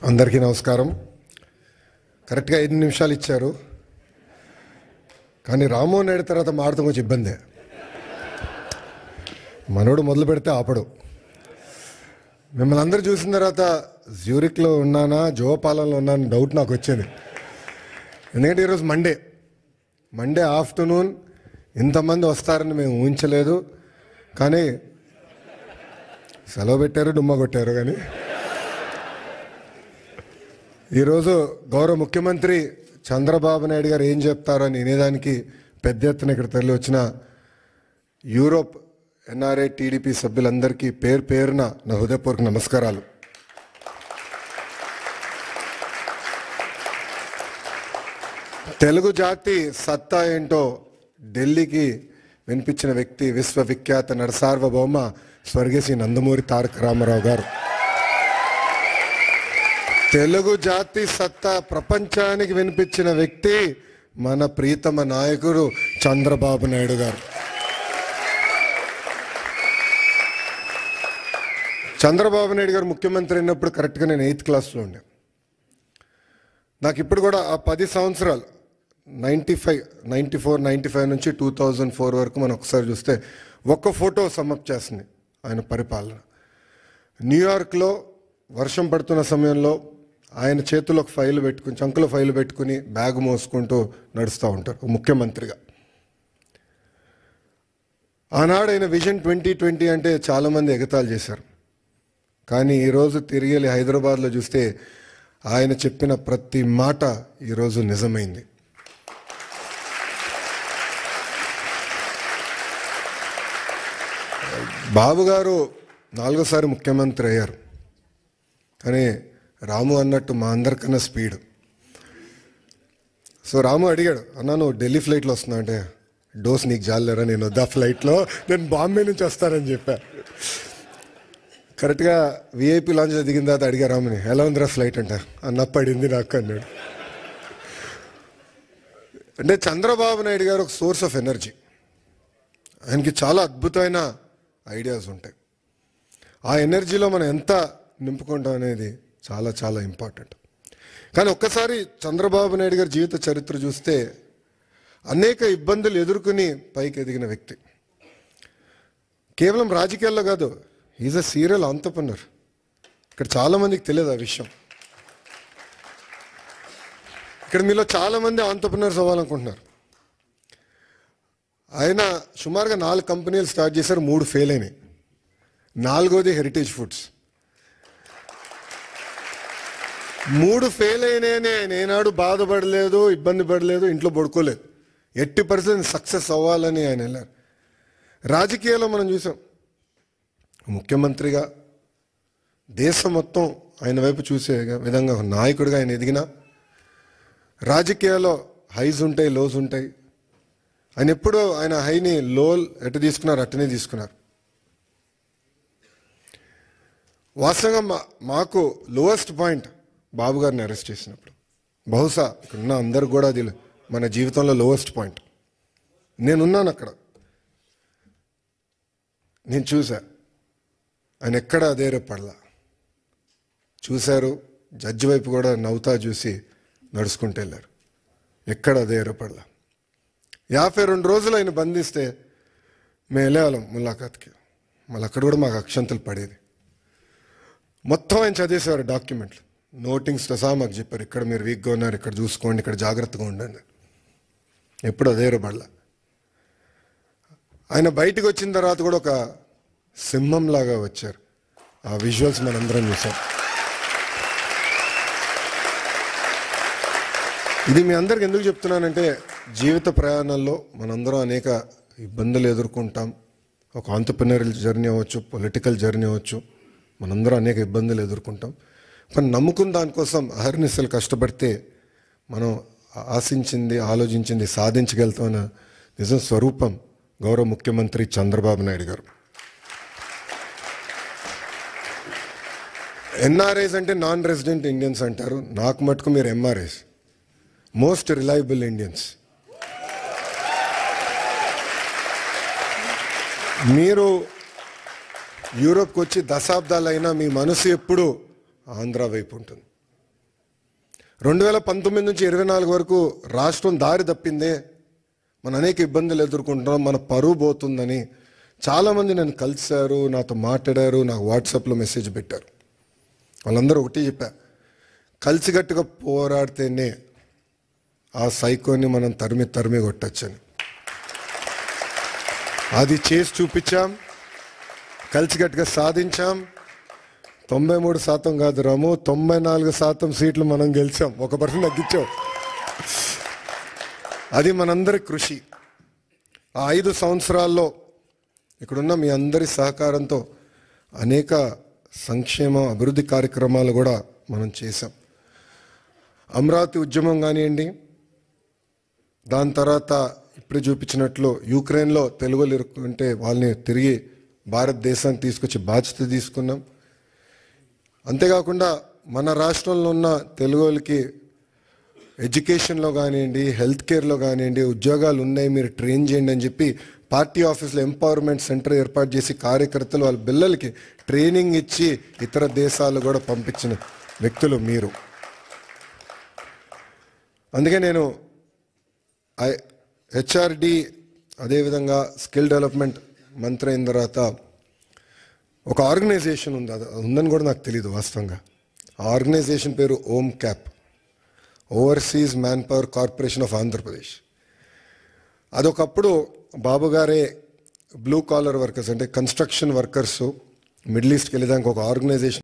అందరికీ నమస్కారం. కరెక్ట్గా 5 నిమిషాలు ఇచ్చారు, కానీ రామ్మోహన్ నాయుడు తర్వాత మాడతాం కొంచెం ఇబ్బందే. మనోడు మొదలు పెడితే ఆపడు. మిమ్మల్ని అందరూ చూసిన తర్వాత జ్యూరిక్లో ఉన్నానా జోపాలంలో ఉన్నానా డౌట్ నాకు వచ్చింది. ఎందుకంటే ఈరోజు మండే ఆఫ్టర్నూన్ ఇంతమంది వస్తారని మేము ఊహించలేదు. కానీ సెలవు పెట్టారు, డుమ్మా కొట్టారు. కానీ ఈరోజు గౌరవ ముఖ్యమంత్రి చంద్రబాబు నాయుడు గారు ఏం చెప్తారో అని వినేదానికి పెద్ద ఎత్తున ఇక్కడ తరలి వచ్చిన యూరోప్ ఎన్ఆర్ఐ టీడీపీ సభ్యులందరికీ పేరున నా హృదయపూర్వక నమస్కారాలు. తెలుగు జాతి సత్తా ఏంటో ఢిల్లీకి వినిపించిన వ్యక్తి విశ్వవిఖ్యాత నరసార్వభౌమ స్వర్గీయ శ్రీ నందమూరి తారక రామారావు గారు. తెలుగు జాతి సత్తా ప్రపంచానికి వినిపించిన వ్యక్తి మన ప్రీతమ నాయకుడు చంద్రబాబు నాయుడు గారు. చంద్రబాబు నాయుడు గారు ముఖ్యమంత్రి అయినప్పుడు కరెక్ట్గా నేను 8th క్లాస్లో ఉండే. నాకు ఇప్పుడు కూడా ఆ 10 సంవత్సరాలు 94-95 నుంచి 2004 వరకు మనం ఒకసారి చూస్తే ఒక్క ఫోటో సమ్మప్ చేస్తుంది ఆయన పరిపాలన. న్యూయార్క్లో వర్షం పడుతున్న సమయంలో ఆయన చేతిలో ఒక ఫైల్ పెట్టుకుని, చంకులో ఫైల్ పెట్టుకుని బ్యాగ్ మోసుకుంటూ నడుస్తూ ఉంటారు ముఖ్యమంత్రిగా. ఆనాడు ఆయన విజన్ 2020 అంటే చాలామంది ఎగతాళి చేశారు. కానీ ఈరోజు తిరిగి వెళ్ళి హైదరాబాద్లో చూస్తే ఆయన చెప్పిన ప్రతి మాట ఈరోజు నిజమైంది. బాబు గారు 4వ సారి ముఖ్యమంత్రి అయ్యారు. కానీ రాము అన్నట్టు మా అందరికన్నా స్పీడ్. సో రాము అడిగాడు, అన్నా నువ్వు ఢిల్లీ ఫ్లైట్లో వస్తున్నా అంటే, డోస్ నీకు జాలేరా, నేను వద్దా ఫ్లైట్లో, నేను బాంబే నుంచి వస్తానని చెప్పా. కరెక్ట్గా విఐపి లాంచ్ దిగిన తర్వాత అడిగా రాముని, ఎలా ఉందిరా ఫ్లైట్ అంట, అన్న పడింది నాకు అన్నాడు. అంటే చంద్రబాబు నాయుడు గారు ఒక సోర్స్ ఆఫ్ ఎనర్జీ. ఆయనకి చాలా అద్భుతమైన ఐడియాస్ ఉంటాయి. ఆ ఎనర్జీలో మనం ఎంత నింపుకుంటాం అనేది చాలా చాలా ఇంపార్టెంట్. కానీ ఒక్కసారి చంద్రబాబు నాయుడు గారి జీవిత చరిత్ర చూస్తే అనేక ఇబ్బందులు ఎదుర్కొని పైకి ఎదిగిన వ్యక్తి. కేవలం రాజకీయాల్లో కాదు, ఈజ్ అ సీరియల్ ఆంటర్‌ప్రెన్యూర్. ఇక్కడ చాలామందికి తెలియదు ఆ విషయం. ఇక్కడ మీలో చాలామంది ఆంటర్‌ప్రెన్యూర్స్ అవ్వాలనుకుంటున్నారు. ఆయన సుమారుగా 4 కంపెనీలు స్టార్ట్ చేశారు, 3 ఫెయిల్ అయినాయి. 4వది హెరిటేజ్ ఫుడ్స్. 3 ఫెయిల్ అయినాయని ఆయన ఏనాడు బాధపడలేదు, ఇబ్బంది పడలేదు, ఇంట్లో పడుకోలేదు. 80% సక్సెస్ అవ్వాలని ఆయన వెళ్ళారు. రాజకీయాల్లో మనం చూసాం, ముఖ్యమంత్రిగా దేశం మొత్తం ఆయన వైపు చూసే విధంగా నాయకుడిగా ఆయన ఎదిగిన. రాజకీయాల్లో హైస్ ఉంటాయి, లోస్ ఉంటాయి. ఆయన ఎప్పుడూ ఆయన హైని లో ఎటు తీసుకున్నారు అట్టనే తీసుకున్నారు. వాస్తవంగా మాకు లోయెస్ట్ పాయింట్ బాబు గారిని అరెస్ట్ చేసినప్పుడు, బహుశా ఇక్కడున్న అందరు కూడా అది మన జీవితంలో లోయెస్ట్ పాయింట్. నేనున్నాను అక్కడ, నేను చూసా ఆయన ఎక్కడ అధైర్యపడలా. చూశారు, జడ్జి వైపు కూడా నవ్వుతా చూసి నడుచుకుంటూ వెళ్ళారు. ఎక్కడ అధైర్యపడలా. 52 రోజులు ఆయన బంధిస్తే మేము వెళ్ళేవాళ్ళం ములాఖాత్కి. మళ్ళీ అక్కడ కూడా మాకు అక్షంతలు పడేది. మొత్తం ఆయన చదివేసేవారు డాక్యుమెంట్లు, నోటింగ్స్తో సహా మాకు చెప్పారు, ఇక్కడ మీరు వీక్గా ఉన్నారు, ఇక్కడ చూసుకోండి, ఇక్కడ జాగ్రత్తగా ఉండండి. ఎప్పుడు అధైర్యపడలా. ఆయన బయటకు వచ్చిన తర్వాత కూడా ఒక సింహంలాగా వచ్చారు. ఆ విజువల్స్ మనందరం చూసాం. ఇది మీ అందరికి ఎందుకు చెప్తున్నానంటే, జీవిత ప్రయాణంలో మనందరం అనేక ఇబ్బందులు ఎదుర్కొంటాం. ఒక ఆంటర్‌ప్రెన్యూరల్ జర్నీ అవ్వచ్చు, పొలిటికల్ జర్నీ అవ్వచ్చు, మనందరం అనేక ఇబ్బందులు ఎదుర్కొంటాం. కానీ నమ్ముకున్న దానికోసం అహర్నిశలు కష్టపడితే మనం ఆశించింది, ఆలోచించింది సాధించగలుగుతామన్న నిజం స్వరూపం గౌరవ ముఖ్యమంత్రి చంద్రబాబు నాయుడు గారు. ఎన్ఆర్ఐస్ అంటే నాన్ రెసిడెంట్ ఇండియన్స్ అంటారు. నాకు మటుకు మీరు ఎంఆర్ఐస్, మోస్ట్ రిలయబుల్ ఇండియన్స్. మీరు యూరోప్కి వచ్చి దశాబ్దాలైనా మీ మనసు ఎప్పుడు ఆంధ్ర వైపు ఉంటుంది. 2019 నుంచి 24 వరకు రాష్ట్రం దారి తప్పిందే, మన అనేక ఇబ్బందులు ఎదుర్కొంటున్నాం, మన పరువు పోతుందని చాలామంది నన్ను కలిశారు, నాతో మాట్లాడారు, నాకు వాట్సాప్లో మెసేజ్ పెట్టారు. వాళ్ళందరూ ఒకటి చెప్పా, కలిసికట్టుగా పోరాడితేనే ఆ సైకోని మనం తరిమి కొట్టచ్చని. అది చేసి చూపించాం, కలిసికట్టుగా సాధించాం. 93% కాదు రాము, 94% సీట్లు మనం గెలిచాం, 1% తగ్గించాం. అది మనందరి కృషి. ఆ 5 సంవత్సరాల్లో ఇక్కడున్న మీ అందరి సహకారంతో అనేక సంక్షేమ అభివృద్ధి కార్యక్రమాలు కూడా మనం చేశాం. అమరావతి ఉద్యమం కానివ్వండి, దాని తర్వాత ఇప్పుడు చూపించినట్లు యుక్రెయిన్లో తెలుగులు ఇరుక్కుంటే వాళ్ళని తిరిగి భారతదేశానికి తీసుకొచ్చి బాధ్యత తీసుకున్నాం. అంతేకాకుండా మన రాష్ట్రంలో ఉన్న తెలుగులకి ఎడ్యుకేషన్లో కానివ్వండి, హెల్త్ కేర్లో కానివ్వండి ఉద్యోగాలు ఉన్నాయి, మీరు ట్రైన్ చేయండి అని చెప్పి పార్టీ ఆఫీస్లో ఎంపవర్మెంట్ సెంటర్ ఏర్పాటు చేసి కార్యకర్తలు వాళ్ళ పిల్లలకి ట్రైనింగ్ ఇచ్చి ఇతర దేశాలు కూడా పంపించిన వ్యక్తులు మీరు. అందుకే నేను హెచ్ఆర్డి అదేవిధంగా స్కిల్ డెవలప్మెంట్ మంత్రి అయిన తర్వాత ఒక ఆర్గనైజేషన్ ఉంది, అది ఉందని కూడా నాకు తెలియదు వాస్తవంగా. ఆ ఆర్గనైజేషన్ పేరు OMCAP, overseas man power corporation of Andhra Pradesh. అదొకప్పుడు బాబు గారే బ్లూ కాలర్ వర్కర్స్ అంటే కన్స్ట్రక్షన్ వర్కర్స్ మిడిల్ ఈస్ట్కి వెళ్ళేదానికి ఒక ఆర్గనైజేషన్